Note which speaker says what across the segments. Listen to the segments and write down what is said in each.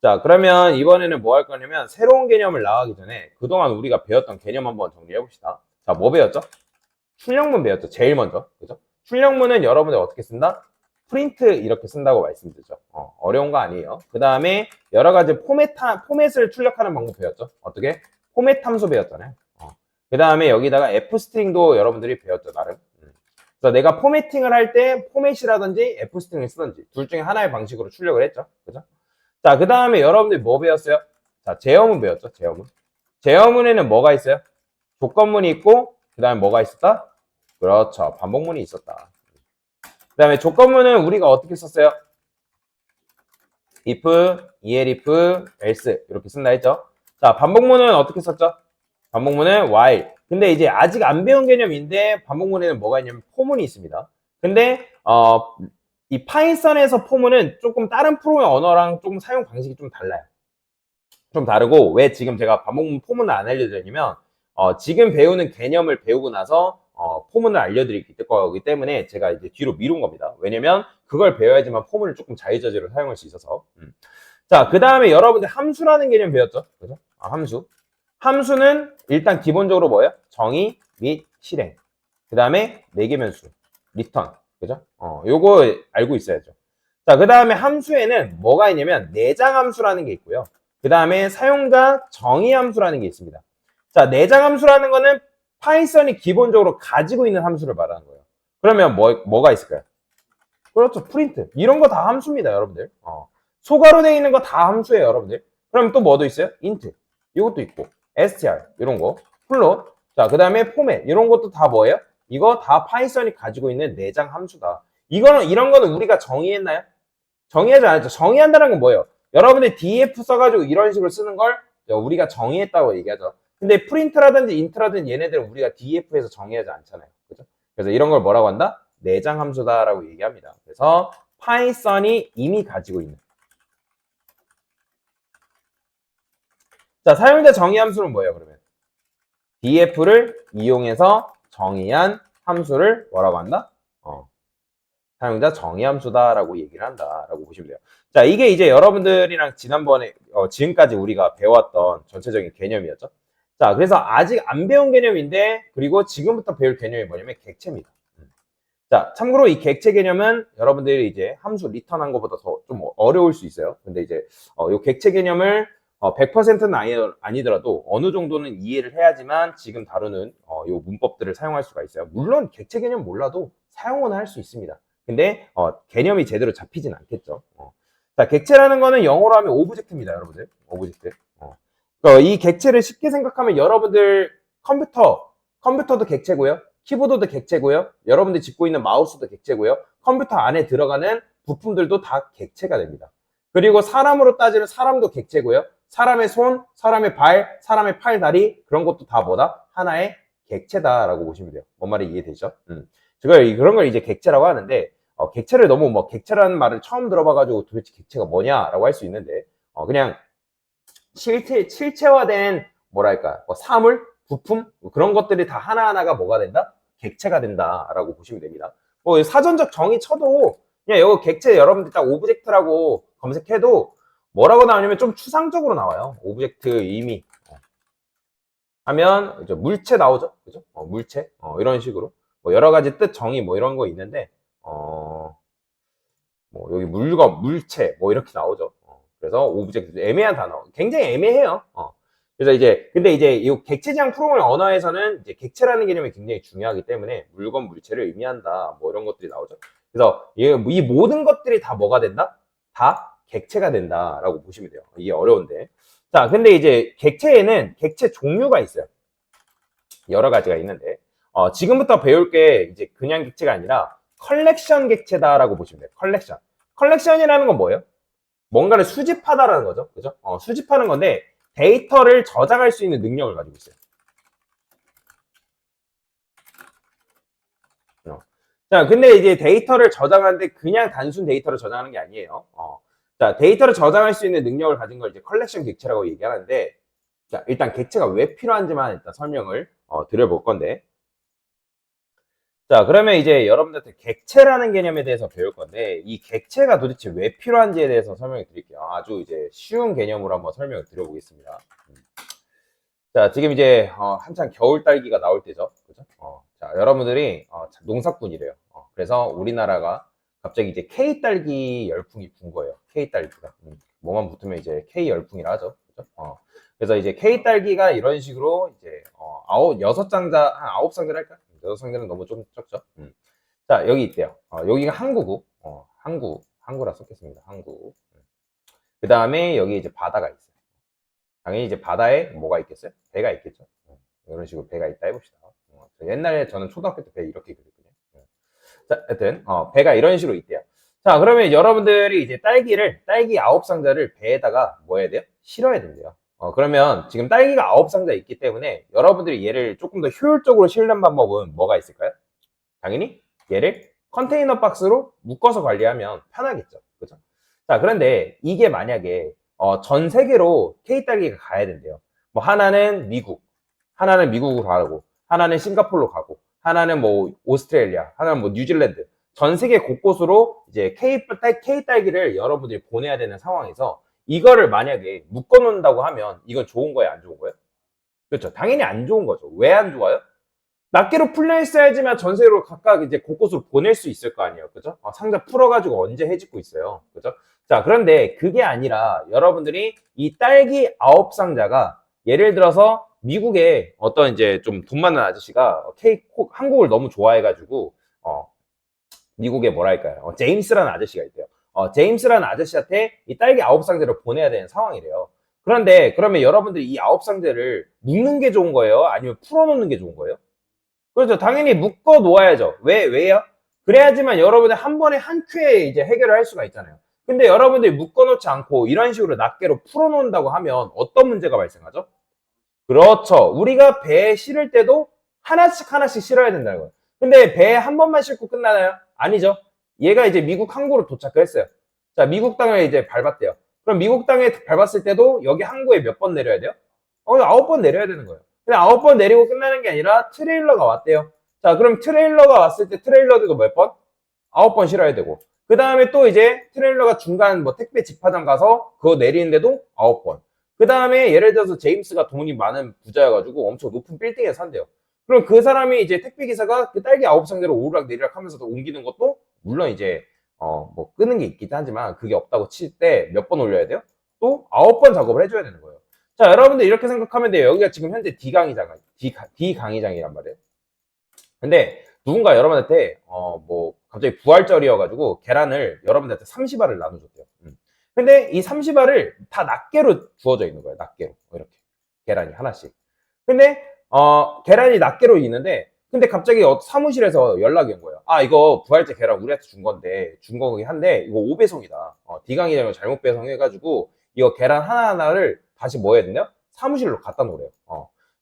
Speaker 1: 자, 그러면 이번에는 뭐 할 거냐면 새로운 개념을 나가기 전에 그동안 우리가 배웠던 개념 한번 정리해 봅시다. 자, 뭐 배웠죠? 출력문 배웠죠. 제일 먼저. 그죠? 출력문은 여러분들 어떻게 쓴다? 프린트 이렇게 쓴다고 말씀드렸죠. 어려운 거 아니에요. 그 다음에 여러 가지 포맷을 출력하는 방법 배웠죠. 어떻게? 포맷 함수 배웠잖아요. 그 다음에 여기다가 f스트링도 여러분들이 배웠죠. 나름. 그래서 내가 포매팅을 할 때 포맷이라든지 f스트링을 쓰든지 둘 중에 하나의 방식으로 출력을 했죠. 그죠? 자, 그 다음에 여러분들이 뭐 배웠어요? 자, 제어문 배웠죠. 제어문. 제어문에는 뭐가 있어요? 조건문이 있고 그 다음에 뭐가 있었다? 그렇죠. 반복문이 있었다. 그 다음에 조건문은 우리가 어떻게 썼어요? if, elif, else 이렇게 쓴다 했죠. 자, 반복문은 어떻게 썼죠? 반복문은 while. 근데 이제 아직 안 배운 개념인데 반복문에는 뭐가 있냐면 포문이 있습니다. 근데 이 파이썬에서 포문은 조금 다른 프로그램 언어랑 조금 사용 방식이 좀 달라요. 좀 다르고 왜 지금 제가 반복문 포문을 안 알려드렸냐면 지금 배우는 개념을 배우고 나서 포문을 알려드릴 거기 때문에 제가 이제 뒤로 미룬 겁니다. 왜냐면 그걸 배워야지만 포문을 조금 자유자재로 사용할 수 있어서. 자, 그 다음에 여러분들 함수라는 개념 배웠죠? 그죠? 함수. 함수는 일단 기본적으로 뭐예요? 정의 및 실행. 그 다음에 매개변수, 리턴. 그죠? 요거 알고 있어야죠. 자, 그 다음에 함수에는 뭐가 있냐면 내장 함수라는 게 있고요. 그 다음에 사용자 정의 함수라는 게 있습니다. 자, 내장 함수라는 거는 파이썬이 기본적으로 가지고 있는 함수를 말하는 거예요. 그러면 뭐가 있을까요? 그렇죠. 프린트. 이런 거 다 함수입니다, 여러분들. 소괄호 되어 있는 거 다 함수예요, 여러분들. 그럼 또 뭐도 있어요? 인트. 이것도 있고. str. 이런 거. 플롯. 자, 그 다음에 포맷. 이런 것도 다 뭐예요? 이거 다 파이썬이 가지고 있는 내장 함수다. 이런 거는 우리가 정의했나요? 정의하지 않았죠. 정의한다는 건 뭐예요? 여러분들 df 써가지고 이런 식으로 쓰는 걸 우리가 정의했다고 얘기하죠. 근데 프린트라든지 인트라든지 얘네들은 우리가 df에서 정의하지 않잖아요. 그죠? 그래서 이런 걸 뭐라고 한다? 내장 함수다라고 얘기합니다. 그래서 파이썬이 이미 가지고 있는. 자, 사용자 정의 함수는 뭐예요, 그러면? df를 이용해서 정의한 함수를 뭐라고 한다? 사용자 정의 함수다라고 얘기를 한다라고 보시면 돼요. 자, 이게 이제 여러분들이랑 지난번에 지금까지 우리가 배웠던 전체적인 개념이었죠. 자, 그래서 아직 안 배운 개념인데 그리고 지금부터 배울 개념이 뭐냐면 객체입니다. 자, 참고로 이 객체 개념은 여러분들이 이제 함수 리턴한 것보다 더 좀 어려울 수 있어요. 근데 이제 이 객체 개념을 100%는 아니더라도 어느 정도는 이해를 해야지만 지금 다루는 이 문법들을 사용할 수가 있어요. 물론 객체 개념 몰라도 사용은 할 수 있습니다. 근데 개념이 제대로 잡히진 않겠죠. 자, 객체라는 거는 영어로 하면 오브젝트입니다, 여러분들. 오브젝트. 이 객체를 쉽게 생각하면 여러분들 컴퓨터도 객체고요. 키보드도 객체고요. 여러분들이 짚고 있는 마우스도 객체고요. 컴퓨터 안에 들어가는 부품들도 다 객체가 됩니다. 그리고 사람으로 따지면 사람도 객체고요. 사람의 손, 사람의 발, 사람의 팔, 다리 그런 것도 다 뭐다? 하나의 객체다라고 보시면 돼요. 뭔 말이 이해되죠? 그런 걸 이제 객체라고 하는데 객체를 너무 객체라는 말을 처음 들어봐가지고 도대체 객체가 뭐냐라고 할 수 있는데 그냥 실체화된 뭐랄까 사물, 부품 그런 것들이 다 하나하나가 뭐가 된다? 객체가 된다라고 보시면 됩니다. 사전적 정의 쳐도 그냥 이거 객체 여러분들 딱 오브젝트라고 검색해도 뭐라고 나오냐면 좀 추상적으로 나와요. 오브젝트 의미 하면 이제 물체 나오죠, 그죠? 물체 이런 식으로 여러 가지 뜻 정의 이런 거 있는데 여기 물건, 물체 이렇게 나오죠. 그래서 오브젝트 애매한 단어, 굉장히 애매해요. 그래서 근데 이제 이 객체지향 프로그래밍 언어에서는 이제 객체라는 개념이 굉장히 중요하기 때문에 물건, 물체를 의미한다, 이런 것들이 나오죠. 그래서 이 모든 것들이 다 뭐가 된다? 다 객체가 된다라고 보시면 돼요. 이게 어려운데. 자, 근데 이제 객체에는 객체 종류가 있어요. 여러 가지가 있는데, 지금부터 배울 게 이제 그냥 객체가 아니라 컬렉션 객체다라고 보시면 돼요. 컬렉션. 컬렉션이라는 건 뭐예요? 뭔가를 수집하다라는 거죠. 그죠? 수집하는 건데 데이터를 저장할 수 있는 능력을 가지고 있어요. 자, 근데 이제 데이터를 저장하는데 그냥 단순 데이터를 저장하는 게 아니에요. 자, 데이터를 저장할 수 있는 능력을 가진 걸 이제 컬렉션 객체라고 얘기하는데, 자, 일단 객체가 왜 필요한지만 일단 설명을 드려볼 건데, 자, 그러면 이제 여러분들한테 객체라는 개념에 대해서 배울 건데, 이 객체가 도대체 왜 필요한지에 대해서 설명해 드릴게요. 아주 이제 쉬운 개념으로 한번 설명을 드려보겠습니다. 자, 지금 이제 한창 겨울 딸기가 나올 때죠. 그죠? 자, 여러분들이 농사꾼이래요. 그래서 우리나라가 갑자기 이제 K 딸기 열풍이 분 거예요. K 딸기가. 뭐만 붙으면 이제 K 열풍이라 하죠. 그죠? 그래서 이제 K 딸기가 이런 식으로 이제 여섯 상자, 한 아홉 상자를 할까? 여섯 상자는 너무 좀 적죠. 자, 여기 있대요. 여기가 항구고, 항구라 썼겠습니다. 항구. 그 다음에 여기 이제 바다가 있어요. 당연히 이제 바다에 뭐가 있겠어요? 배가 있겠죠. 이런 식으로 배가 있다 해봅시다. 옛날에 저는 초등학교 때 배 이렇게 그렸거든요. 자, 하여튼 배가 이런 식으로 있대요. 자, 그러면 여러분들이 이제 딸기 9상자를 배에다가 뭐 해야 돼요? 실어야 된대요. 그러면 지금 딸기가 9상자 있기 때문에 여러분들이 얘를 조금 더 효율적으로 실는 방법은 뭐가 있을까요? 당연히 얘를 컨테이너 박스로 묶어서 관리하면 편하겠죠. 그죠? 자, 그런데 이게 만약에 전 세계로 K딸기가 가야 된대요. 뭐 하나는 미국, 하나는 미국으로 가고, 하나는 싱가포르로 가고, 하나는 뭐 오스트레일리아, 하나는 뭐 뉴질랜드. 전 세계 곳곳으로 이제 K딸기를 여러분들이 보내야 되는 상황에서 이거를 만약에 묶어 놓는다고 하면 이건 좋은 거예요, 안 좋은 거예요? 그렇죠. 당연히 안 좋은 거죠. 왜 안 좋아요? 낱개로 풀려 있어야지만 전 세계로 각각 이제 곳곳으로 보낼 수 있을 거 아니에요. 그죠? 상자 풀어가지고 언제 해집고 있어요. 그죠? 자, 그런데 그게 아니라 여러분들이 이 딸기 9상자가 예를 들어서 미국에 어떤 이제 좀 돈 많은 아저씨가 한국을 너무 좋아해가지고, 미국에 뭐랄까요. 제임스라는 아저씨가 있대요. 제임스라는 아저씨한테 이 딸기 9상자를 보내야 되는 상황이래요. 그런데 그러면 여러분들이 이 9상자를 묶는 게 좋은 거예요? 아니면 풀어놓는 게 좋은 거예요? 그렇죠. 당연히 묶어 놓아야죠. 왜요? 그래야지만 여러분들 한 번에 한 큐에 이제 해결을 할 수가 있잖아요. 근데 여러분들이 묶어 놓지 않고 이런 식으로 낱개로 풀어 놓는다고 하면 어떤 문제가 발생하죠? 그렇죠. 우리가 배에 실을 때도 하나씩 하나씩 실어야 된다는 거예요. 근데 배에 한 번만 싣고 끝나나요? 아니죠. 얘가 이제 미국 항구로 도착을 했어요. 자, 미국 땅에 이제 밟았대요. 그럼 미국 땅에 밟았을 때도 여기 항구에 몇 번 내려야 돼요? 9번 내려야 되는 거예요. 근데 9번 내리고 끝나는 게 아니라 트레일러가 왔대요. 자, 그럼 트레일러가 왔을 때 트레일러도 몇 번? 9번 실어야 되고. 그 다음에 또 이제 트레일러가 중간 뭐 택배 집화장 가서 그거 내리는데도 9번. 그 다음에 예를 들어서 제임스가 돈이 많은 부자여가지고 엄청 높은 빌딩에 산대요. 그럼 그 사람이 이제 택배 기사가 그 딸기 9상자를 오르락 내리락 하면서도 옮기는 것도 물론 이제 뭐 끄는 게 있긴 하지만 그게 없다고 칠 때 몇 번 올려야 돼요? 또 9번 작업을 해줘야 되는 거예요. 자, 여러분들 이렇게 생각하면 돼요. 여기가 지금 현재 D강의장이란 말이에요. 근데 누군가 여러분한테 뭐 갑자기 부활절이어가지고 계란을 여러분들한테 30알을 나눠줬대요. 근데 이 30알을 다 낱개로 주어져 있는 거예요. 낱개로 이렇게 계란이 하나씩. 근데 계란이 낱개로 있는데 근데 갑자기 사무실에서 연락이 온 거예요. 아, 이거 부활절 계란 우리한테 준 건데 준 거긴 한데 이거 5배송이다. D강의장을 잘못 배송해가지고 이거 계란 하나하나를 다시 뭐 해야 되냐? 사무실로 갖다 놓으래요.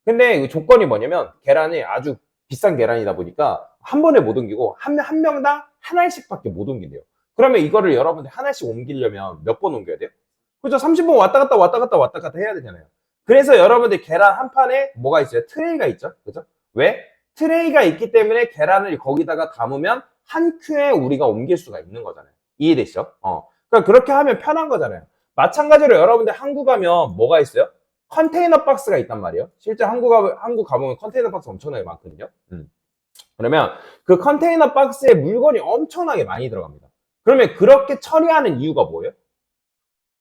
Speaker 1: 근데 조건이 뭐냐면 계란이 아주 비싼 계란이다 보니까 한 번에 못 옮기고 한 명당 하나씩밖에 못 옮긴대요. 그러면 이거를 여러분들 하나씩 옮기려면 몇 번 옮겨야 돼요? 그죠? 30번 왔다 갔다 해야 되잖아요. 그래서 여러분들 계란 한 판에 뭐가 있어요? 트레이가 있죠. 그죠? 왜? 트레이가 있기 때문에 계란을 거기다가 담으면 한 큐에 우리가 옮길 수가 있는 거잖아요. 이해되시죠? 그러니까 그렇게 하면 편한 거잖아요. 마찬가지로 여러분들 한국 가면 뭐가 있어요? 컨테이너 박스가 있단 말이에요. 실제 한국 가보면 컨테이너 박스 엄청나게 많거든요. 그러면 그 컨테이너 박스에 물건이 엄청나게 많이 들어갑니다. 그러면 그렇게 처리하는 이유가 뭐예요?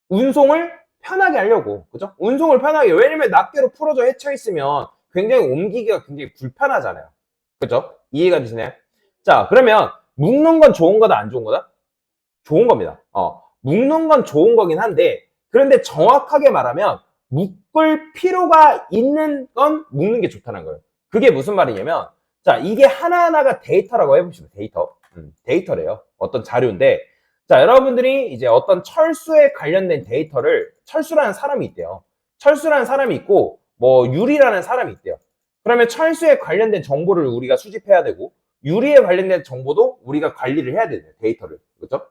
Speaker 1: 운송을 편하게 하려고. 그죠? 운송을 편하게. 왜냐면 낱개로 풀어져 헤쳐 있으면 굉장히 옮기기가 굉장히 불편하잖아요. 그죠? 이해가 되시나요? 자, 그러면 묶는 건 좋은 거다, 안 좋은 거다? 좋은 겁니다. 묶는 건 좋은 거긴 한데, 그런데 정확하게 말하면 묶을 필요가 있는 건 묶는 게 좋다는 거예요. 그게 무슨 말이냐면, 자, 이게 하나하나가 데이터라고 해봅시다. 데이터래요. 어떤 자료인데, 자, 여러분들이 이제 어떤 철수에 관련된 데이터를, 철수라는 사람이 있대요. 철수라는 사람이 있고, 뭐, 유리라는 사람이 있대요. 그러면 철수에 관련된 정보를 우리가 수집해야 되고, 유리에 관련된 정보도 우리가 관리를 해야 되죠. 데이터를. 그죠?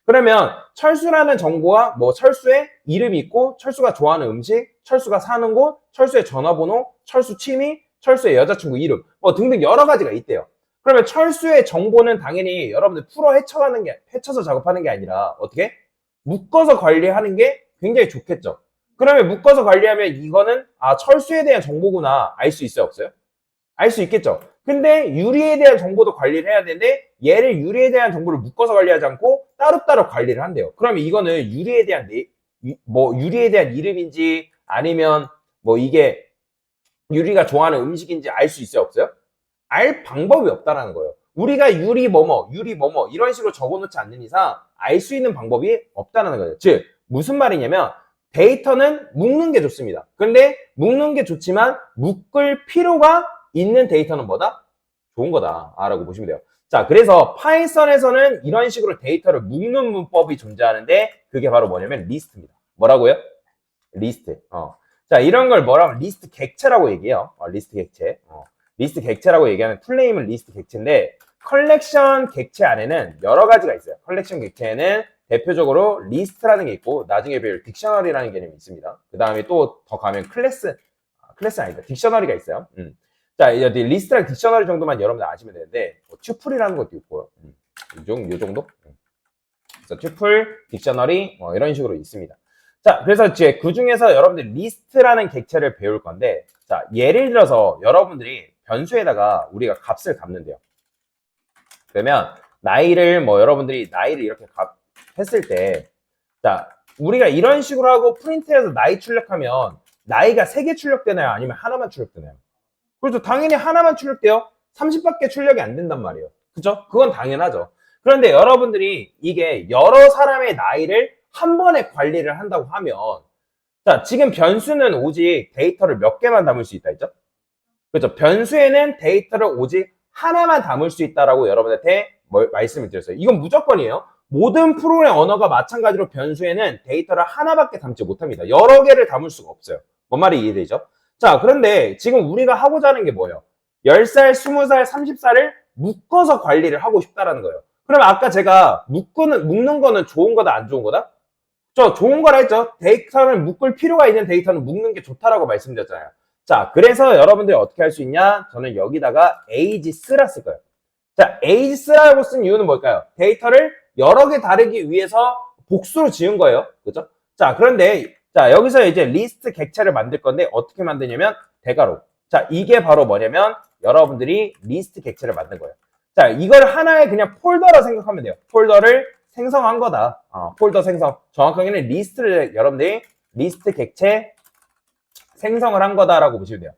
Speaker 1: 그러면 철수라는 정보와 뭐 철수의 이름이 있고, 철수가 좋아하는 음식, 철수가 사는 곳, 철수의 전화번호, 철수 취미, 철수의 여자친구 이름, 뭐 등등 여러 가지가 있대요. 그러면 철수의 정보는 당연히 여러분들 헤쳐서 작업하는 게 아니라 어떻게? 묶어서 관리하는 게 굉장히 좋겠죠. 그러면 묶어서 관리하면 이거는 철수에 대한 정보구나 알 수 있어요, 없어요? 알 수 있겠죠. 근데 유리에 대한 정보도 관리를 해야 되는데 얘를 유리에 대한 정보를 묶어서 관리하지 않고 따로따로 관리를 한대요. 그러면 이거는 유리에 대한 유리에 대한 이름인지 아니면 뭐 이게 유리가 좋아하는 음식인지 알 수 있어요, 없어요? 알 방법이 없다라는 거예요. 우리가 유리 뭐뭐 이런 식으로 적어놓지 않는 이상 알 수 있는 방법이 없다는 거예요. 즉 무슨 말이냐면 데이터는 묶는 게 좋습니다. 근데 묶는 게 좋지만 묶을 필요가 있는 데이터는 뭐다? 좋은 거다 라고 보시면 돼요. 자, 그래서 파이썬에서는 이런 식으로 데이터를 묶는 문법이 존재하는데 그게 바로 뭐냐면 리스트입니다. 뭐라고요? 리스트. 자, 이런 걸 뭐라고 리스트 객체라고 얘기해요. 리스트 객체. 리스트 객체라고 얘기하는 풀네임은 리스트 객체인데 컬렉션 객체 안에는 여러 가지가 있어요. 컬렉션 객체에는 대표적으로 리스트라는 게 있고 나중에 배울 딕셔너리라는 개념이 있습니다. 그 다음에 또 더 가면 클래스 아니다. 딕셔너리가 있어요. 자, 이제 리스트랑 딕셔너리 정도만 여러분들 아시면 되는데 뭐 튜플이라는 것도 있고요. 요 정도? 그래서 튜플, 딕셔너리 뭐 이런 식으로 있습니다. 자, 그래서 이제 그 중에서 여러분들 리스트라는 객체를 배울 건데 자, 예를 들어서 여러분들이 변수에다가 우리가 값을 값는데요. 그러면 나이를 여러분들이 나이를 이렇게 했을 때 자, 우리가 이런 식으로 하고 프린트해서 나이 출력하면 나이가 3개 출력되나요? 아니면 하나만 출력되나요? 그래서 당연히 하나만 출력돼요. 30밖에 출력이 안 된단 말이에요. 그죠? 그건 당연하죠. 그런데 여러분들이 이게 여러 사람의 나이를 한 번에 관리를 한다고 하면 자, 지금 변수는 오직 데이터를 몇 개만 담을 수 있다 했죠? 그렇죠? 변수에는 데이터를 오직 하나만 담을 수 있다라고 여러분한테 말씀을 드렸어요. 이건 무조건이에요. 모든 프로그램 언어가 마찬가지로 변수에는 데이터를 하나밖에 담지 못합니다. 여러 개를 담을 수가 없어요. 뭔 말이 이해되죠? 자, 그런데 지금 우리가 하고자 하는 게 뭐예요? 10살, 20살, 30살을 묶어서 관리를 하고 싶다라는 거예요. 그러면 아까 제가 묶는 거는 좋은 거다, 안 좋은 거다? 저 좋은 거라 했죠. 데이터는 묶을 필요가 있는 데이터는 묶는 게 좋다라고 말씀드렸잖아요. 자, 그래서 여러분들이 어떻게 할 수 있냐? 저는 여기다가 ages라 쓸 거예요. 자, ages라고 쓴 이유는 뭘까요? 데이터를 여러 개 다루기 위해서 복수로 지은 거예요. 그죠? 자, 그런데 자, 여기서 이제 리스트 객체를 만들 건데 어떻게 만드냐면 대괄호. 자, 이게 바로 뭐냐면 여러분들이 리스트 객체를 만든 거예요. 자, 이걸 하나의 그냥 폴더로 생각하면 돼요. 폴더를 생성한 거다. 폴더 생성. 정확하게는 리스트를 여러분들이 리스트 객체 생성을 한 거다라고 보시면 돼요.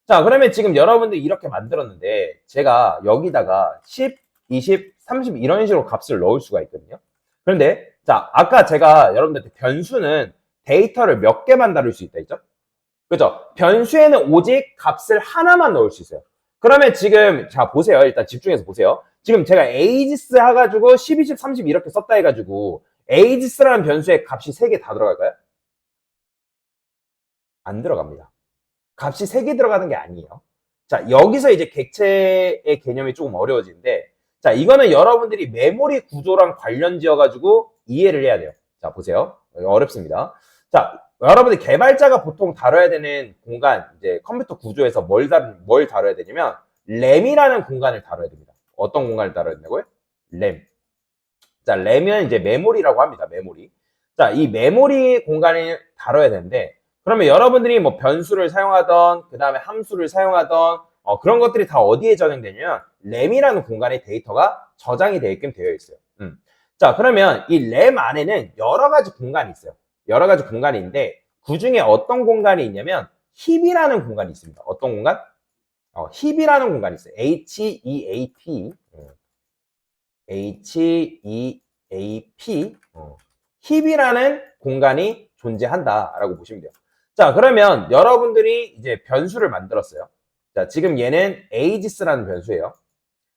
Speaker 1: 자, 그러면 지금 여러분들이 이렇게 만들었는데 제가 여기다가 10, 20, 30 이런 식으로 값을 넣을 수가 있거든요. 그런데 자, 아까 제가 여러분들한테 변수는 데이터를 몇 개만 다룰 수 있다 했죠? 그죠? 변수에는 오직 값을 하나만 넣을 수 있어요. 그러면 지금 자 보세요. 일단 집중해서 보세요. 지금 제가 ages 해가지고 10, 20, 30 이렇게 썼다 해가지고 ages라는 변수에 값이 3개 다 들어갈까요? 안 들어갑니다. 값이 3개 들어가는 게 아니에요. 자, 여기서 이제 객체의 개념이 조금 어려워지는데 자, 이거는 여러분들이 메모리 구조랑 관련 지어가지고 이해를 해야 돼요. 자, 보세요. 어렵습니다. 자, 여러분들 개발자가 보통 다뤄야 되는 공간, 이제 컴퓨터 구조에서 뭘 다뤄야 되냐면 램이라는 공간을 다뤄야 됩니다. 어떤 공간을 다뤄야 된다고요? 램. 자, 램은 이제 메모리라고 합니다. 메모리. 자, 이 메모리 공간을 다뤄야 되는데 그러면 여러분들이 뭐 변수를 사용하던 그 다음에 함수를 사용하던 그런 것들이 다 어디에 저장되냐면 램이라는 공간에 데이터가 저장이 되게끔 되어 있어요. 자, 그러면 이 램 안에는 여러 가지 공간이 있어요. 여러 가지 공간이 있는데 그 중에 어떤 공간이 있냐면 힙이라는 공간이 있습니다. 어떤 공간? 힙이라는 공간이 있어요. HEAP HEAP 힙이라는 공간이 존재한다라고 보시면 돼요. 자, 그러면 여러분들이 이제 변수를 만들었어요. 자, 지금 얘는 ages라는 변수예요.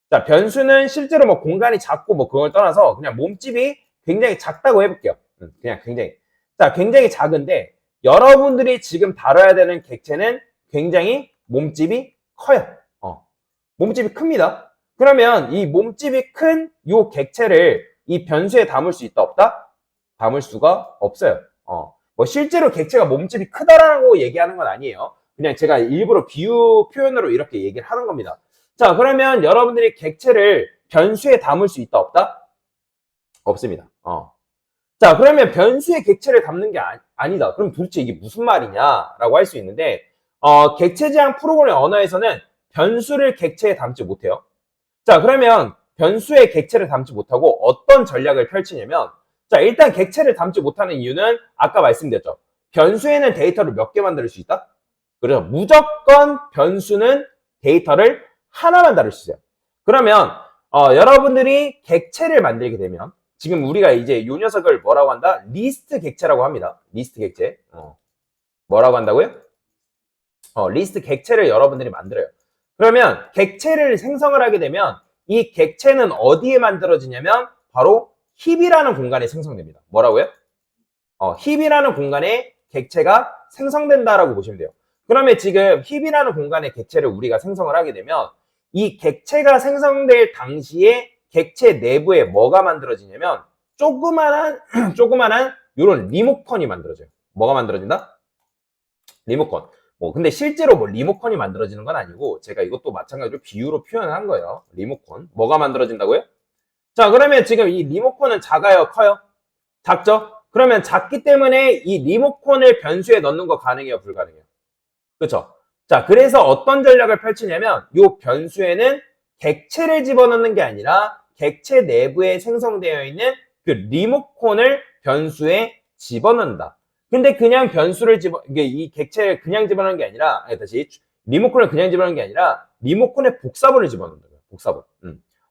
Speaker 1: 자, 변수는 실제로 뭐 공간이 작고 뭐 그걸 떠나서 그냥 몸집이 굉장히 작다고 해볼게요. 그냥 굉장히. 자, 굉장히 작은데 여러분들이 지금 다뤄야 되는 객체는 굉장히 몸집이 커요. 몸집이 큽니다. 그러면 이 몸집이 큰 요 객체를 이 변수에 담을 수 있다 없다? 담을 수가 없어요. 뭐 실제로 객체가 몸집이 크다라고 얘기하는 건 아니에요. 그냥 제가 일부러 비유 표현으로 이렇게 얘기를 하는 겁니다. 자, 그러면 여러분들이 객체를 변수에 담을 수 있다, 없다? 없습니다. 자, 그러면 변수에 객체를 담는 게 아니다. 그럼 도대체 이게 무슨 말이냐라고 할 수 있는데, 객체지향 프로그램 언어에서는 변수를 객체에 담지 못해요. 자, 그러면 변수에 객체를 담지 못하고 어떤 전략을 펼치냐면, 자, 일단 객체를 담지 못하는 이유는 아까 말씀드렸죠. 변수에는 데이터를 몇 개 만들 수 있다? 그래서 무조건 변수는 데이터를 하나만 다룰 수 있어요. 그러면 여러분들이 객체를 만들게 되면 지금 우리가 이제 이 녀석을 뭐라고 한다? 리스트 객체라고 합니다. 리스트 객체. 뭐라고 한다고요? 리스트 객체를 여러분들이 만들어요. 그러면 객체를 생성을 하게 되면 이 객체는 어디에 만들어지냐면 바로 힙이라는 공간에 생성됩니다. 뭐라고요? 힙이라는 공간에 객체가 생성된다라고 보시면 돼요. 그러면 지금 힙이라는 공간에 객체를 우리가 생성을 하게 되면 이 객체가 생성될 당시에 객체 내부에 뭐가 만들어지냐면 조그만한 이런 리모컨이 만들어져요. 뭐가 만들어진다? 리모컨. 근데 실제로 리모컨이 만들어지는 건 아니고 제가 이것도 마찬가지로 비유로 표현을 한 거예요. 리모컨. 뭐가 만들어진다고요? 자, 그러면 지금 이 리모컨은 작아요? 커요? 작죠? 그러면 작기 때문에 이 리모컨을 변수에 넣는 거 가능해요? 불가능해요? 그렇죠? 자, 그래서 어떤 전략을 펼치냐면 이 변수에는 객체를 집어넣는 게 아니라 객체 내부에 생성되어 있는 그 리모컨을 변수에 집어넣는다. 근데 그냥 변수를 이 객체를 그냥 집어넣는 게 아니라, 다시, 리모컨을 그냥 집어넣는 게 아니라, 리모컨에 복사본을 집어넣는 거예요. 복사본.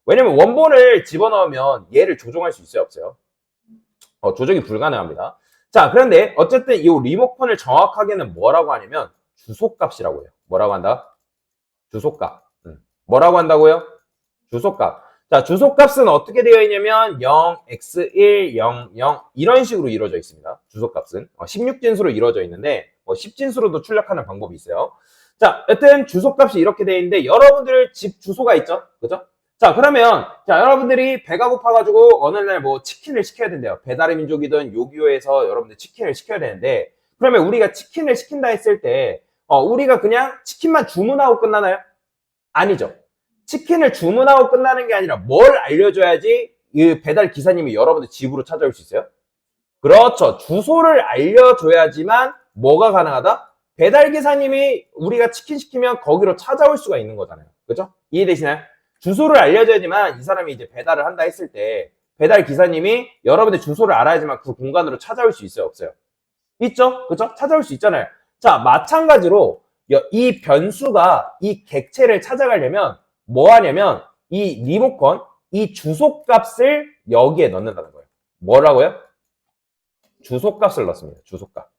Speaker 1: 왜냐면 원본을 집어넣으면 얘를 조종할 수 있어요, 없어요? 조정이 불가능합니다. 자, 그런데 어쨌든 이 리모컨을 정확하게는 뭐라고 하냐면, 주소값이라고 해요. 뭐라고 한다? 주소값. 뭐라고 한다고요? 주소값. 자, 주소값은 어떻게 되어 있냐면 0, x1, 0, 0 이런 식으로 이루어져 있습니다. 주소값은 16진수로 이루어져 있는데 10진수로도 출력하는 방법이 있어요. 자, 여튼 주소값이 이렇게 되어 있는데 여러분들 집 주소가 있죠? 그죠? 자, 그러면 여러분들이 배가 고파가지고 어느 날 치킨을 시켜야 된대요. 배달의 민족이든 요기요에서 여러분들 치킨을 시켜야 되는데 그러면 우리가 치킨을 시킨다 했을 때 우리가 그냥 치킨만 주문하고 끝나나요? 아니죠. 치킨을 주문하고 끝나는 게 아니라 뭘 알려줘야지 이 배달 기사님이 여러분들 집으로 찾아올 수 있어요? 그렇죠. 주소를 알려줘야지만 뭐가 가능하다? 배달 기사님이 우리가 치킨 시키면 거기로 찾아올 수가 있는 거잖아요. 그죠? 이해되시나요? 주소를 알려줘야지만 이 사람이 이제 배달을 한다 했을 때 배달 기사님이 여러분들 주소를 알아야지만 그 공간으로 찾아올 수 있어요? 없어요? 있죠? 그죠? 찾아올 수 있잖아요. 자, 마찬가지로 이 변수가 이 객체를 찾아가려면 뭐 하냐면 이 리모컨, 이 주소값을 여기에 넣는다는 거예요. 뭐라고요? 주소값을 넣습니다. 주소값.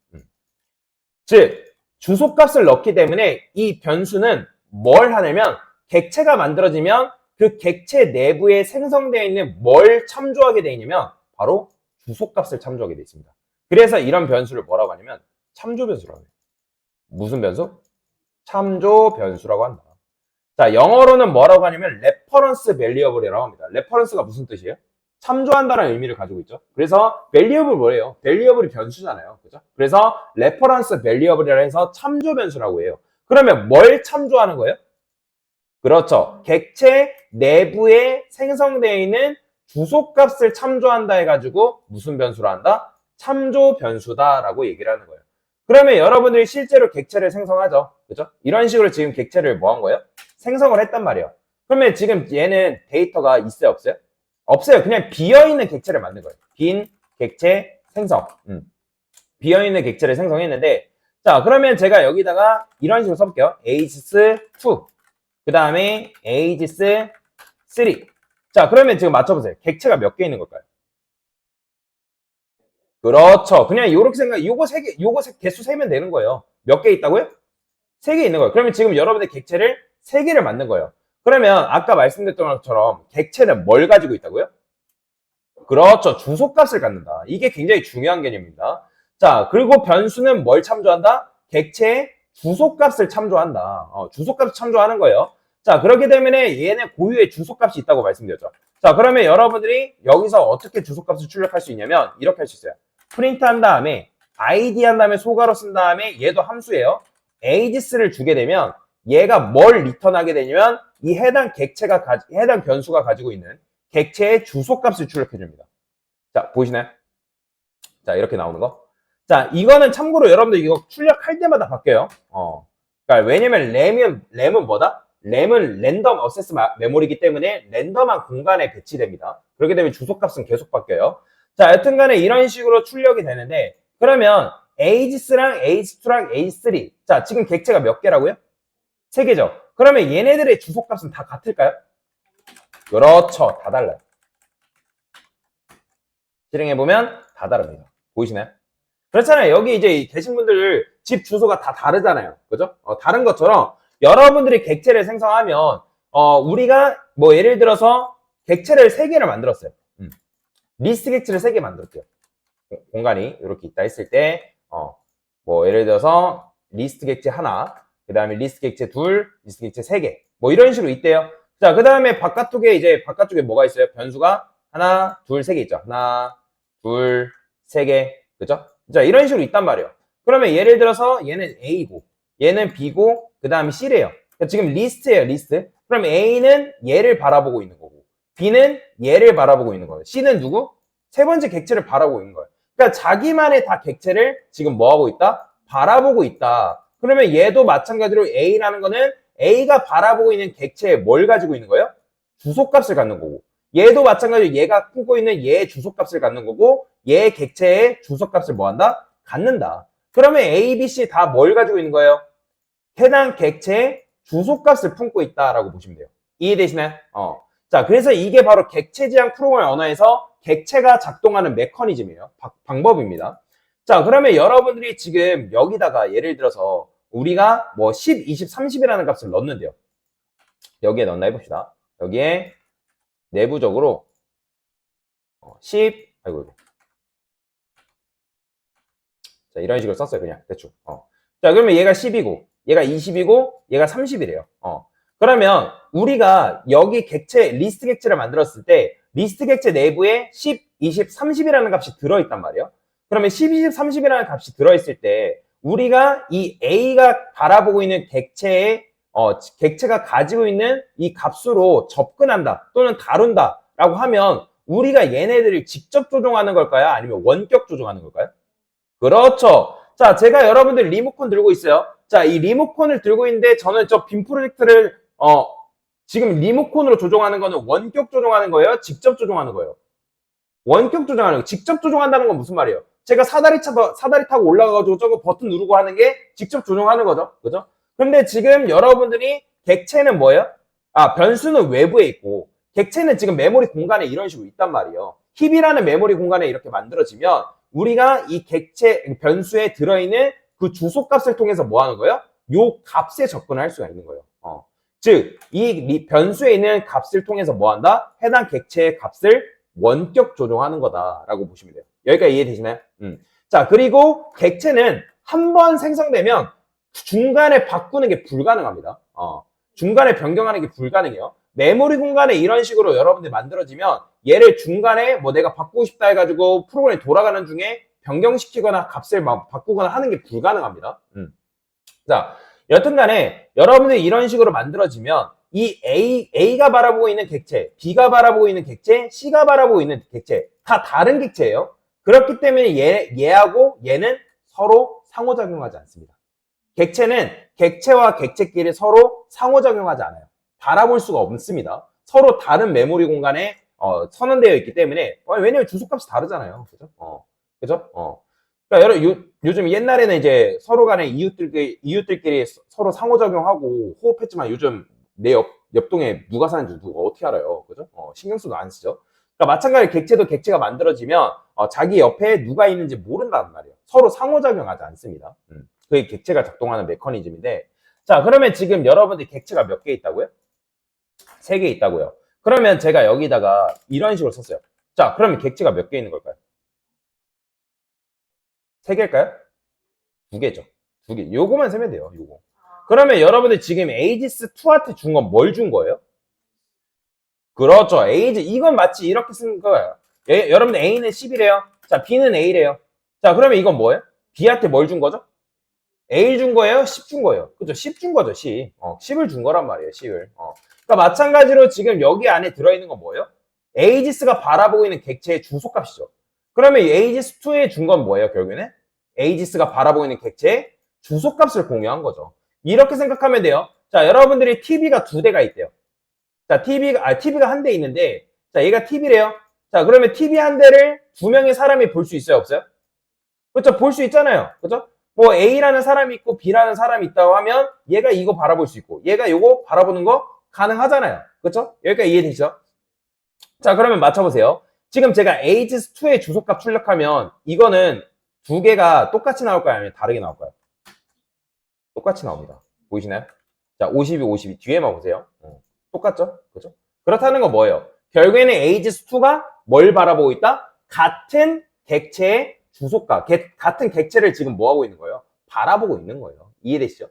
Speaker 1: 즉, 주소값을 넣기 때문에 이 변수는 뭘 하냐면 객체가 만들어지면 그 객체 내부에 생성되어 있는 뭘 참조하게 되어 있냐면 바로 주소값을 참조하게 되어 있습니다. 그래서 이런 변수를 뭐라고 하냐면 참조 변수라고 해요. 무슨 변수? 참조 변수라고 한다. 자, 영어로는 뭐라고 하냐면 reference variable이라고 합니다. reference가 무슨 뜻이에요? 참조한다는 의미를 가지고 있죠. 그래서 variable 뭐예요? variable이 변수잖아요. 그죠? 그래서 reference variable이라 해서 참조 변수라고 해요. 그러면 뭘 참조하는 거예요? 그렇죠. 객체 내부에 생성되어 있는 주소값을 참조한다 해가지고 무슨 변수로 한다? 참조 변수다라고 얘기를 하는 거예요. 그러면 여러분들이 실제로 객체를 생성하죠. 그죠? 이런 식으로 지금 객체를 뭐 한 거예요? 생성을 했단 말이에요. 그러면 지금 얘는 데이터가 있어요? 없어요? 없어요. 그냥 비어있는 객체를 만든 거예요. 빈 객체 생성. 비어있는 객체를 생성했는데 자, 그러면 제가 여기다가 이런 식으로 써볼게요. ages2 그 다음에 ages3 자, 그러면 지금 맞춰보세요. 객체가 몇 개 있는 걸까요? 그렇죠. 그냥 요렇게 요거 개수 세면 되는 거예요. 몇 개 있다고요? 3개 있는 거예요. 그러면 지금 여러분의 객체를 3개를 만든 거예요. 그러면 아까 말씀드렸던 것처럼 객체는 뭘 가지고 있다고요? 그렇죠. 주소값을 갖는다. 이게 굉장히 중요한 개념입니다. 자, 그리고 변수는 뭘 참조한다? 객체의 주소값을 참조한다. 주소값을 참조하는 거예요. 자, 그렇기 때문에 얘는 고유의 주소값이 있다고 말씀드렸죠. 자, 그러면 여러분들이 여기서 어떻게 주소값을 출력할 수 있냐면 이렇게 할 수 있어요. 프린트 한 다음에 id 한 다음에 소괄호 쓴 다음에 얘도 함수예요. ages를 주게 되면 얘가 뭘 리턴하게 되냐면 이 해당 변수가 가지고 있는 객체의 주소값을 출력해 줍니다. 자, 보이시나요? 자, 이렇게 나오는 거. 자, 이거는 참고로 여러분들 이거 출력할 때마다 바뀌어요. 그러니까 왜냐면 램은 뭐다? 램은 랜덤 어세스 메모리이기 때문에 랜덤한 공간에 배치됩니다. 그렇게 되면 주소값은 계속 바뀌어요. 자, 여튼간에 이런 식으로 출력이 되는데, 그러면 ages랑 age2랑 age3. 자, 지금 객체가 몇 개라고요? 3개죠. 그러면 얘네들의 주소값은 다 같을까요? 그렇죠. 다 달라요. 실행해보면 다 다릅니다. 보이시나요? 그렇잖아요. 여기 이제 계신 분들 집 주소가 다 다르잖아요. 그죠? 다른 것처럼 여러분들이 객체를 생성하면 우리가 뭐 예를 들어서 객체를 3개를 만들었어요. 리스트 객체를 3개 만들었대요. 공간이 이렇게 있다 했을 때 뭐 예를 들어서 리스트 객체 하나, 그 다음에 리스트 객체 둘, 리스트 객체 3개 뭐 이런 식으로 있대요. 자, 그 다음에 바깥쪽에 뭐가 있어요? 변수가 하나, 둘, 3개 있죠. 하나, 둘, 3개. 그죠? 자, 이런 식으로 있단 말이에요. 그러면 예를 들어서 얘는 A고, 얘는 B고, 그 다음에 C래요. 그러니까 지금 리스트예요, 리스트. 그럼 A는 얘를 바라보고 있는 거고, B는 얘를 바라보고 있는 거예요. C는 누구? 세 번째 객체를 바라보고 있는 거예요. 그러니까 자기만의 다 객체를 지금 뭐 하고 있다? 바라보고 있다. 그러면 얘도 마찬가지로 A라는 거는 A가 바라보고 있는 객체에 뭘 가지고 있는 거예요? 주소값을 갖는 거고, 얘도 마찬가지로 얘가 품고 있는 얘의 주소값을 갖는 거고, 얘의 객체의 주소값을 뭐 한다? 갖는다. 그러면 A, B, C 다 뭘 가지고 있는 거예요? 해당 객체의 주소값을 품고 있다라고 보시면 돼요. 이해되시나요? 자, 그래서 이게 바로 객체 지향 프로그램 언어에서 객체가 작동하는 메커니즘이에요. 방법입니다. 자, 그러면 여러분들이 지금 여기다가 예를 들어서 우리가 뭐 10, 20, 30이라는 값을 넣었는데요. 여기에 넣었나 해봅시다. 여기에 내부적으로 10, 아이고. 자, 이런 식으로 썼어요. 그냥 대충. 자, 그러면 얘가 10이고, 얘가 20이고, 얘가 30이래요. 그러면 우리가 여기 리스트 객체를 만들었을 때 리스트 객체 내부에 10, 20, 30이라는 값이 들어있단 말이에요. 그러면 10, 20, 30이라는 값이 들어있을 때 우리가 이 A가 바라보고 있는 객체가 가지고 있는 이 값으로 접근한다 또는 다룬다 라고 하면 우리가 얘네들을 직접 조종하는 걸까요? 아니면 원격 조종하는 걸까요? 그렇죠. 자, 제가 여러분들 리모컨 들고 있어요. 자, 이 리모컨을 들고 있는데 저는 저 빔 프로젝트를 지금 리모컨으로 조종하는 거는 원격 조종하는 거예요? 직접 조종하는 거예요? 원격 조종하는 거. 직접 조종한다는 건 무슨 말이에요? 제가 사다리 타고 올라가가지고 저거 버튼 누르고 하는 게 직접 조종하는 거죠. 그죠? 근데 지금 여러분들이 객체는 뭐예요? 변수는 외부에 있고 객체는 지금 메모리 공간에 이런 식으로 있단 말이에요. 힙이라는 메모리 공간에 이렇게 만들어지면 우리가 이 변수에 들어있는 그 주소값을 통해서 뭐 하는 거예요? 요 값에 접근할 수가 있는 거예요. 즉, 이 변수에 있는 값을 통해서 뭐 한다? 해당 객체의 값을 원격 조종하는 거다라고 보시면 돼요. 여기까지 이해되시나요? 자, 그리고 객체는 한 번 생성되면 중간에 바꾸는 게 불가능합니다. 중간에 변경하는 게 불가능해요. 메모리 공간에 이런 식으로 여러분들이 만들어지면 얘를 중간에 뭐 내가 바꾸고 싶다 해가지고 프로그램이 돌아가는 중에 변경시키거나 값을 막 바꾸거나 하는 게 불가능합니다. 자, 여튼간에 여러분들이 이런 식으로 만들어지면 이 A가 바라보고 있는 객체, B가 바라보고 있는 객체, C가 바라보고 있는 객체 다 다른 객체예요. 그렇기 때문에 얘하고 얘는 서로 상호작용하지 않습니다. 객체는 객체와 객체끼리 서로 상호작용하지 않아요. 바라볼 수가 없습니다. 서로 다른 메모리 공간에 선언되어 있기 때문에 왜냐면 주소값이 다르잖아요. 그죠? 그죠? 그러니까 요즘 옛날에는 이제 서로 간에 이웃들끼리 서로 상호작용하고 호흡했지만 요즘 내 옆동에 누가 사는지 누가 어떻게 알아요? 그죠? 신경 쓰도 안 쓰죠. 그러니까 마찬가지로 객체가 만들어지면 자기 옆에 누가 있는지 모른다는 말이에요. 서로 상호작용하지 않습니다. 그게 객체가 작동하는 메커니즘인데, 자, 그러면 지금 여러분들 객체가 몇 개 있다고요? 3개 있다고요. 그러면 제가 여기다가 이런 식으로 썼어요. 자, 그러면 객체가 몇 개 있는 걸까요? 3개일까요? 2개죠. 2개. 요거만 세면 돼요. 요거. 그러면 여러분들 지금 에이지스 2한테 준 건 뭘 준 거예요? 그렇죠. 이건 마치 이렇게 쓴 거예요. 여러분들 A는 10이래요. 자, B는 A래요. 자, 그러면 이건 뭐예요? B한테 뭘 준 거죠? A 준 거예요? 10 준 거예요? 그죠? 10 준 거죠, 10. 10을 준 거란 말이에요, 10을. 그러니까 마찬가지로 지금 여기 안에 들어있는 건 뭐예요? 에이지스가 바라보고 있는 객체의 주소값이죠. 그러면 에이지스2에 준 건 뭐예요, 결국에는? 에이지스가 바라보고 있는 객체의 주소값을 공유한 거죠. 이렇게 생각하면 돼요. 자, 여러분들이 TV가 2대가 있대요. 자, TV가 한 대 있는데, 자, 얘가 TV래요. 자, 그러면 TV 한 대를 2명의 사람이 볼 수 있어요, 없어요? 그렇죠? 볼 수 있잖아요. 그렇죠? 뭐 A라는 사람이 있고 B라는 사람이 있다고 하면 얘가 이거 바라볼 수 있고 얘가 이거 바라보는 거 가능하잖아요. 그렇죠? 여기까지 이해되시죠? 자, 그러면 맞춰보세요. 지금 제가 ages2의 주소값 출력하면 이거는 두 개가 똑같이 나올까요? 아니면 다르게 나올까요? 똑같이 나옵니다. 보이시나요? 자, 52, 52 뒤에만 보세요. 똑같죠? 그죠? 그렇다는 건 뭐예요? 결국에는 ages2가 뭘 바라보고 있다? 같은 객체의 주소값, 같은 객체를 지금 뭐 하고 있는 거예요? 바라보고 있는 거예요. 이해되시죠?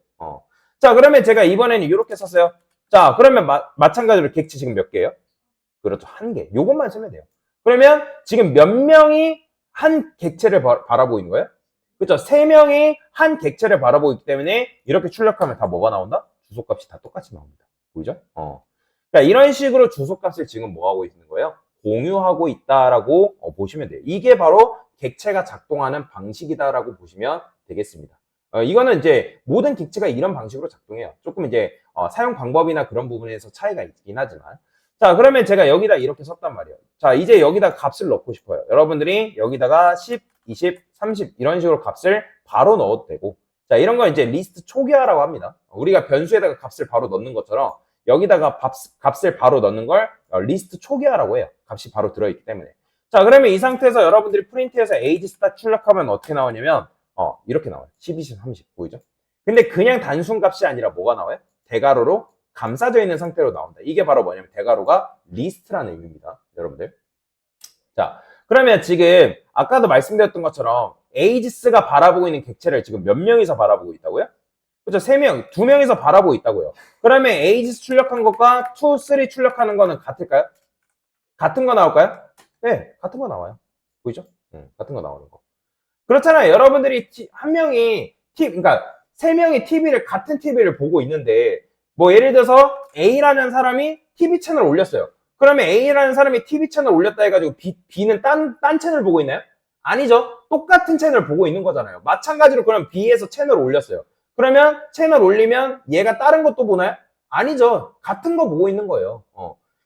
Speaker 1: 자, 그러면 제가 이번에는 이렇게 썼어요. 자, 그러면 마찬가지로 객체 지금 몇 개예요? 그렇죠. 한 개. 요것만 쓰면 돼요. 그러면 지금 몇 명이 한 객체를 바라보고 있는 거예요? 그렇죠. 세 명이 한 객체를 바라보고 있기 때문에 이렇게 출력하면 다 뭐가 나온다? 주소값이 다 똑같이 나옵니다. 보이죠? 그러니까 이런 식으로 주소값을 지금 뭐 하고 있는 거예요? 공유하고 있다라고 보시면 돼요. 이게 바로 객체가 작동하는 방식이다라고 보시면 되겠습니다. 이거는 이제 모든 객체가 이런 방식으로 작동해요. 조금 이제 사용 방법이나 그런 부분에서 차이가 있긴 하지만. 자, 그러면 제가 여기다 이렇게 썼단 말이에요. 자, 이제 여기다 값을 넣고 싶어요. 여러분들이 여기다가 10, 20, 30 이런 식으로 값을 바로 넣어도 되고, 자, 이런 건 이제 리스트 초기화라고 합니다. 우리가 변수에다가 값을 바로 넣는 것처럼 여기다가 값을 바로 넣는 걸 리스트 초기화라고 해요. 값이 바로 들어있기 때문에. 자, 그러면 이 상태에서 여러분들이 프린트해서 ages 출력하면 어떻게 나오냐면 이렇게 나와요. 10, 20, 30 보이죠? 근데 그냥 단순 값이 아니라 뭐가 나와요? 대괄호로 감싸져 있는 상태로 나온다. 이게 바로 뭐냐면 대괄호가 리스트라는 의미입니다. 여러분들. 자, 그러면 지금 아까도 말씀드렸던 것처럼 ages가 바라보고 있는 객체를 지금 몇 명이서 바라보고 있다고요? 그렇죠? 3명, 2명이서 바라보고 있다고요. 그러면 ages 출력한 것과 2, 3 출력하는 거는 같을까요? 같은 거 나올까요? 네, 같은 거 나와요. 보이죠? 같은 거 나오는 거. 그렇잖아요. 여러분들이 한 명이 그러니까 3명이 같은 TV를 보고 있는데 뭐 예를 들어서 A라는 사람이 TV 채널 올렸어요. 그러면 A라는 사람이 TV 채널 올렸다 해가지고 B는 딴 채널 보고 있나요? 아니죠. 똑같은 채널 보고 있는 거잖아요. 마찬가지로 그럼 B에서 채널 올렸어요. 그러면 채널 올리면 얘가 다른 것도 보나요? 아니죠. 같은 거 보고 있는 거예요.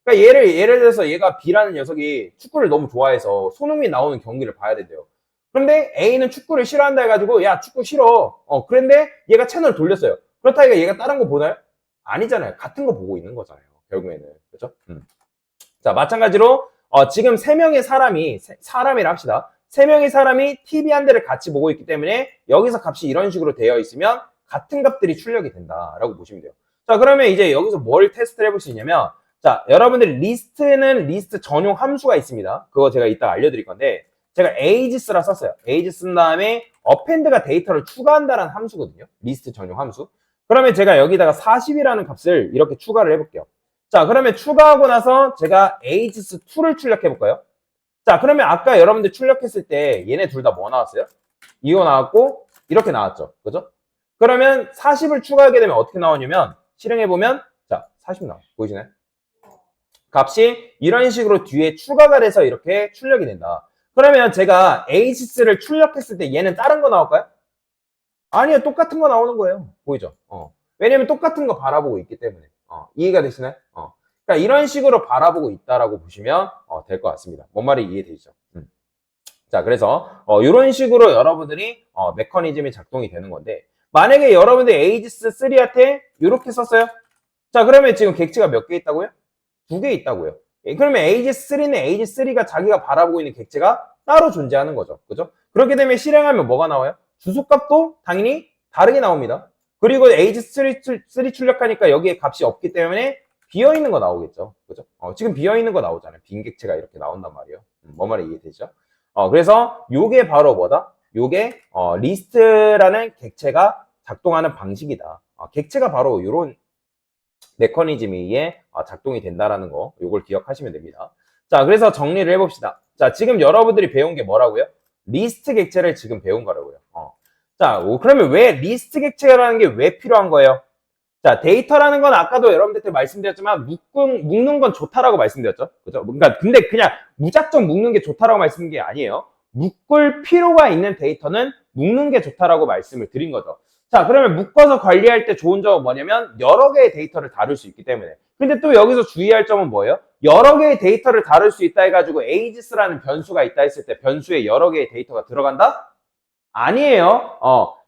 Speaker 1: 그러니까 예를 들어서 얘가 B라는 녀석이 축구를 너무 좋아해서 손흥민 나오는 경기를 봐야 된대요. 그런데 A는 축구를 싫어한다 해가지고 야 축구 싫어. 그런데 얘가 채널 돌렸어요. 그렇다 해가 얘가 다른 거 보나요? 아니잖아요. 같은 거 보고 있는 거잖아요. 결국에는. 그렇죠? 자, 마찬가지로 지금 3명의 사람이라 합시다. 3명의 사람이 TV 한 대를 같이 보고 있기 때문에 여기서 값이 이런 식으로 되어 있으면 같은 값들이 출력이 된다라고 보시면 돼요. 자, 그러면 이제 여기서 뭘 테스트를 해볼 수 있냐면 자, 여러분들 리스트는 리스트 전용 함수가 있습니다. 그거 제가 이따 알려드릴 건데 제가 ages라 썼어요. ages 쓴 다음에 append가 데이터를 추가한다는 함수거든요. 리스트 전용 함수. 그러면 제가 여기다가 40이라는 값을 이렇게 추가를 해볼게요. 자, 그러면 추가하고 나서 제가 ages2를 출력해볼까요? 자, 그러면 아까 여러분들 출력했을 때 얘네 둘 다 뭐 나왔어요? 이거 나왔고 이렇게 나왔죠. 그죠? 그러면 40을 추가하게 되면 어떻게 나오냐면 실행해보면 자, 40 나와요. 보이시나요? 값이 이런 식으로 뒤에 추가가 돼서 이렇게 출력이 된다. 그러면 제가 ages를 출력했을 때 얘는 다른 거 나올까요? 아니요. 똑같은 거 나오는 거예요. 보이죠? 왜냐면 똑같은 거 바라보고 있기 때문에. 이해가 되시나요? 그러니까 이런 식으로 바라보고 있다라고 보시면 될 것 같습니다. 뭔 말이 이해되시죠? 자, 그래서 이런 식으로 여러분들이 메커니즘이 작동이 되는 건데 만약에 여러분들이 ages3한테 이렇게 썼어요. 자, 그러면 지금 객체가 몇 개 있다고요? 2개 있다고요. 그러면 ages3는 ages3가 자기가 바라보고 있는 객체가 따로 존재하는 거죠. 그죠? 그렇게 되면 실행하면 뭐가 나와요? 주소값도 당연히 다르게 나옵니다. 그리고 ages3 출력하니까 여기에 값이 없기 때문에 비어있는 거 나오겠죠. 그죠? 지금 비어있는 거 나오잖아요. 빈 객체가 이렇게 나온단 말이에요. 뭔 말이 이해되죠? 그래서 요게 바로 뭐다? 요게 리스트라는 객체가 작동하는 방식이다. 객체가 바로 요런 메커니즘에 의해 작동이 된다라는 거, 요걸 기억하시면 됩니다. 자, 그래서 정리를 해봅시다. 자, 지금 여러분들이 배운 게 뭐라고요? 리스트 객체를 지금 배운 거라고요. 자, 그러면 왜 리스트 객체라는 게 왜 필요한 거예요? 자, 데이터라는 건 아까도 여러분들한테 말씀드렸지만 묶는 건 좋다라고 말씀드렸죠. 그죠? 그러니까 근데 그냥 무작정 묶는 게 좋다라고 말씀드린 게 아니에요. 묶을 필요가 있는 데이터는 묶는 게 좋다라고 말씀을 드린 거죠. 자, 그러면 묶어서 관리할 때 좋은 점은 뭐냐면 여러 개의 데이터를 다룰 수 있기 때문에. 근데 또 여기서 주의할 점은 뭐예요? 여러 개의 데이터를 다룰 수 있다 해가지고 ages라는 변수가 있다 했을 때 변수에 여러 개의 데이터가 들어간다? 아니에요.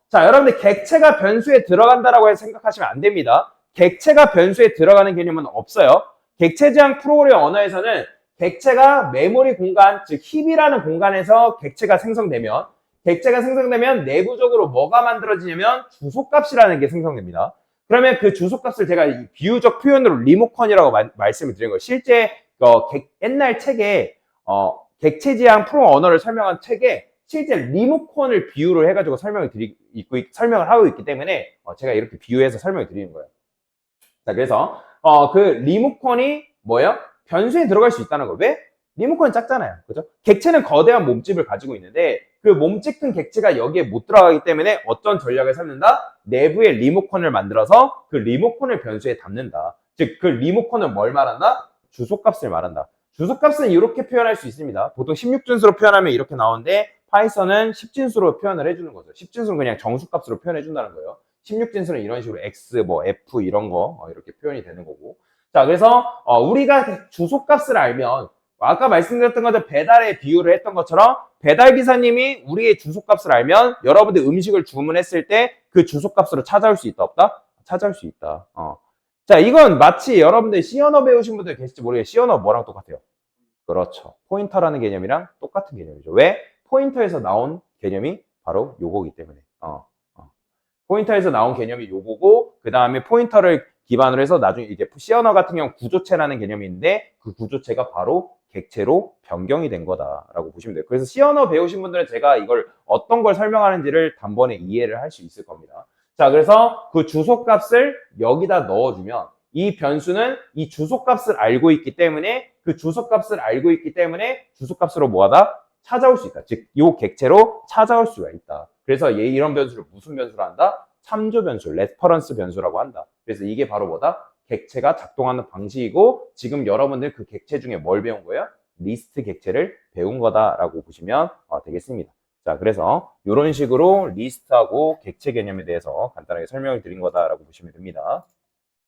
Speaker 1: 자, 여러분들 객체가 변수에 들어간다라고 해서 생각하시면 안 됩니다. 객체가 변수에 들어가는 개념은 없어요. 객체 지향 프로그래밍 언어에서는 객체가 메모리 공간, 즉 힙이라는 공간에서 객체가 생성되면 내부적으로 뭐가 만들어지냐면 주소값이라는 게 생성됩니다. 그러면 그 주소값을 제가 비유적 표현으로 리모컨이라고 말씀을 드린 거예요. 실제 옛날 책에 객체 지향 프로 언어를 설명한 책에 실제 리모컨을 비유를 해가지고 설명을 하고 있기 때문에 제가 이렇게 비유해서 설명을 드리는 거예요. 자, 그래서 그 리모컨이 뭐예요? 변수에 들어갈 수 있다는 거예요. 왜? 리모컨은 작잖아요. 그죠? 객체는 거대한 몸집을 가지고 있는데 그 몸집 큰 객체가 여기에 못 들어가기 때문에 어떤 전략을 삼는다? 내부에 리모컨을 만들어서 그 리모컨을 변수에 담는다. 즉, 그 리모컨은 뭘 말한다? 주소값을 말한다. 주소값은 이렇게 표현할 수 있습니다. 보통 16진수로 표현하면 이렇게 나오는데 파이썬은 10진수로 표현을 해주는 거죠. 10진수는 그냥 정수값으로 표현해준다는 거예요. 16진수는 이런 식으로 X, F 이런 거 이렇게 표현이 되는 거고. 자, 그래서 우리가 주소값을 알면 아까 말씀드렸던 것처럼 배달의 비유를 했던 것처럼 배달 기사님이 우리의 주소값을 알면 여러분들 음식을 주문했을 때 그 주소값으로 찾아올 수 있다 없다? 찾아올 수 있다. 자, 이건 마치 여러분들 C 언어 배우신 분들 계실지 모르겠어요. C 언어 뭐랑 똑같아요? 그렇죠. 포인터라는 개념이랑 똑같은 개념이죠. 왜? 포인터에서 나온 개념이 바로 요거기 때문에. 포인터에서 나온 개념이 요거고, 그 다음에 포인터를 기반으로 해서 나중에 이제 C 언어 같은 경우 구조체라는 개념이 있는데 그 구조체가 바로 객체로 변경이 된 거다라고 보시면 돼요. 그래서 C 언어 배우신 분들은 제가 이걸 어떤 걸 설명하는지를 단번에 이해를 할 수 있을 겁니다. 자, 그래서 그 주소값을 여기다 넣어주면 이 변수는 이 주소값을 알고 있기 때문에 그 주소값을 알고 있기 때문에 주소값으로 뭐하다? 찾아올 수 있다. 즉, 이 객체로 찾아올 수가 있다. 그래서 이런 변수를 무슨 변수로 한다? 참조 변수, 레퍼런스 변수라고 한다. 그래서 이게 바로 뭐다? 객체가 작동하는 방식이고 지금 여러분들 그 객체 중에 뭘 배운 거예요? 리스트 객체를 배운 거다라고 보시면 되겠습니다. 자, 그래서 이런 식으로 리스트하고 객체 개념에 대해서 간단하게 설명을 드린 거다라고 보시면 됩니다.